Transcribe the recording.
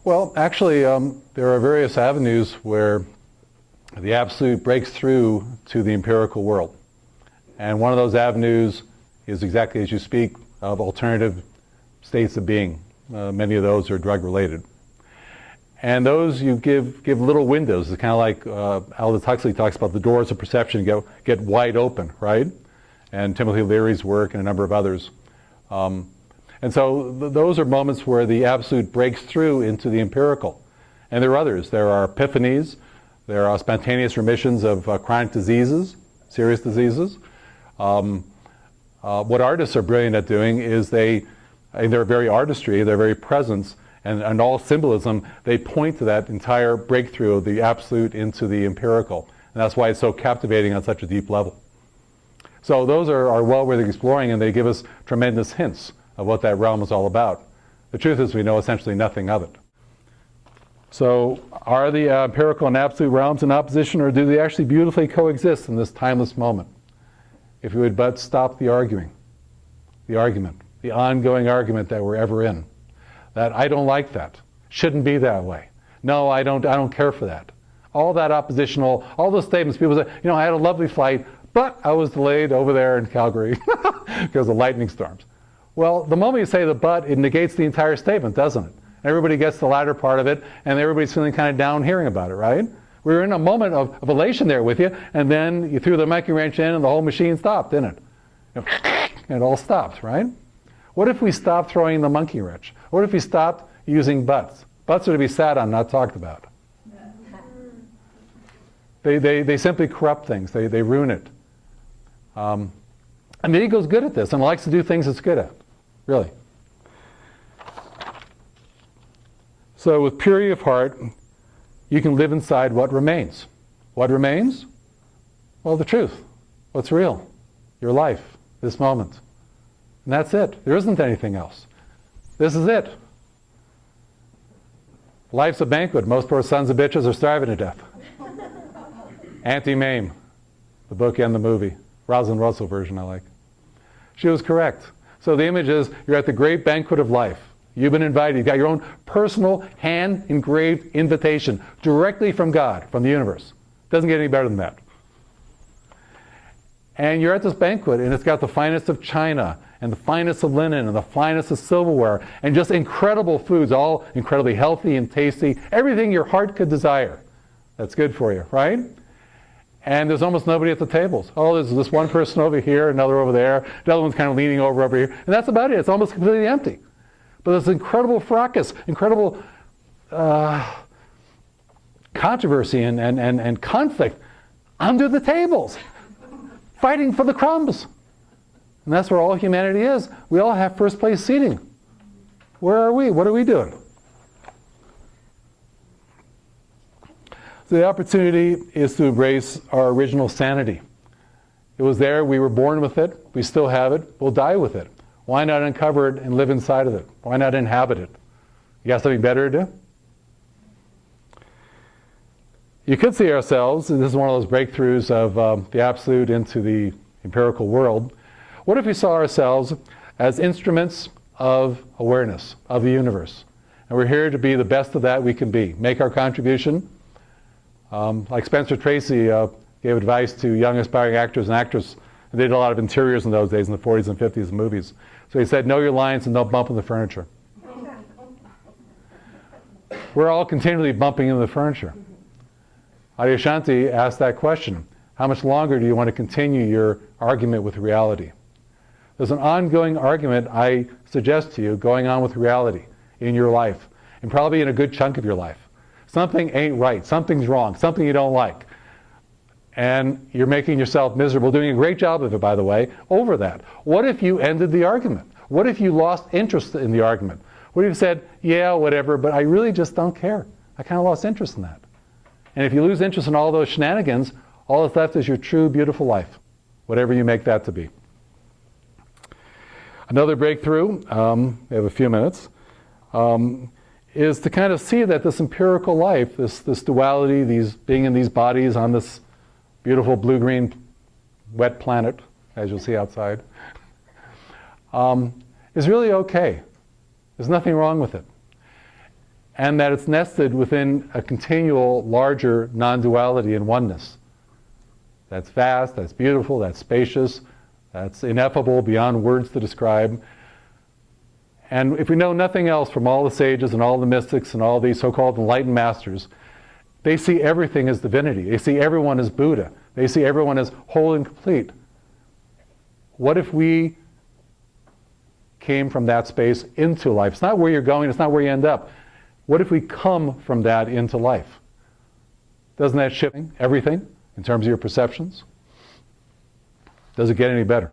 Well, actually, there are various avenues where the absolute breaks through to the empirical world. And one of those avenues is exactly as you speak of alternative states of being. Many of those are drug-related. And those you give little windows. It's kind of like Aldous Huxley talks about the doors of perception get wide open, right? And Timothy Leary's work and a number of others. And so those are moments where the absolute breaks through into the empirical. And there are others. There are epiphanies. There are spontaneous remissions of chronic diseases, serious diseases. What artists are brilliant at doing is they're very artistry, their very presence, and all symbolism, they point to that entire breakthrough of the absolute into the empirical. And that's why it's so captivating on such a deep level. So those are well worth exploring, and they give us tremendous hints of what that realm is all about. The truth is we know essentially nothing of it. So are the empirical and absolute realms in opposition, or do they actually beautifully coexist in this timeless moment? If we would but stop the argument, the ongoing argument that we're ever in, that I don't like that, shouldn't be that way. No, I don't care for that. All that oppositional, all those statements, people say, you know, I had a lovely flight, but I was delayed over there in Calgary because of lightning storms. Well, the moment you say the but, it negates the entire statement, doesn't it? Everybody gets the latter part of it, and everybody's feeling kind of down hearing about it, right? We were in a moment of elation there with you, and then you threw the monkey wrench in and the whole machine stopped, didn't it? And it all stopped, right? What if we stopped throwing the monkey wrench? What if we stopped using buts? Buts are to be sat on, not talked about. They simply corrupt things. They ruin it. And the ego's good at this and likes to do things it's good at, really. So with purity of heart, you can live inside what remains. What remains? Well, the truth. What's real? Your life, this moment. And that's it. There isn't anything else. This is it. Life's a banquet. Most poor sons of bitches are starving to death. Auntie Mame, the book and the movie. Rosalind Russell version I like. She was correct. So the image is you're at the great banquet of life. You've been invited. You've got your own personal hand-engraved invitation directly from God, from the universe. Doesn't get any better than that. And you're at this banquet, and it's got the finest of china, and the finest of linen, and the finest of silverware, and just incredible foods, all incredibly healthy and tasty, everything your heart could desire. That's good for you, right? And there's almost nobody at the tables. Oh, there's this one person over here, another over there, the other one's kind of leaning over here, and that's about it. It's almost completely empty. But there's incredible fracas, incredible controversy and conflict under the tables, fighting for the crumbs. And that's where all humanity is. We all have first place seating. Where are we? What are we doing? So the opportunity is to embrace our original sanity. It was there, we were born with it, we still have it, we'll die with it. Why not uncover it and live inside of it? Why not inhabit it? You got something better to do? You could see ourselves, and this is one of those breakthroughs of the absolute into the empirical world. What if we saw ourselves as instruments of awareness of the universe? And we're here to be the best of that we can be. Make our contribution. Like Spencer Tracy gave advice to young aspiring actors and actresses. They did a lot of interiors in those days, in the 40s and 50s in movies. So he said, know your lines and don't bump into the furniture. We're all continually bumping into the furniture. Adyashanti asked that question. How much longer do you want to continue your argument with reality? There's an ongoing argument, I suggest to you, going on with reality in your life, and probably in a good chunk of your life. Something ain't right, something's wrong, something you don't like. And you're making yourself miserable, doing a great job of it, by the way, over that. What if you ended the argument? What if you lost interest in the argument? What if you said, yeah, whatever, but I really just don't care. I kind of lost interest in that. And if you lose interest in all those shenanigans, all that's left is your true, beautiful life, whatever you make that to be. Another breakthrough, we have a few minutes, is to kind of see that this empirical life, this duality, being in these bodies on this beautiful blue-green wet planet, as you'll see outside, is really okay. There's nothing wrong with it. and that it's nested within a continual, larger non-duality and oneness. That's vast, that's beautiful, that's spacious, that's ineffable, beyond words to describe. And if we know nothing else from all the sages and all the mystics and all these so-called enlightened masters, they see everything as divinity. They see everyone as Buddha. They see everyone as whole and complete. What if we came from that space into life? It's not where you're going, it's not where you end up. What if we come from that into life? Doesn't that shift everything in terms of your perceptions? Does it get any better?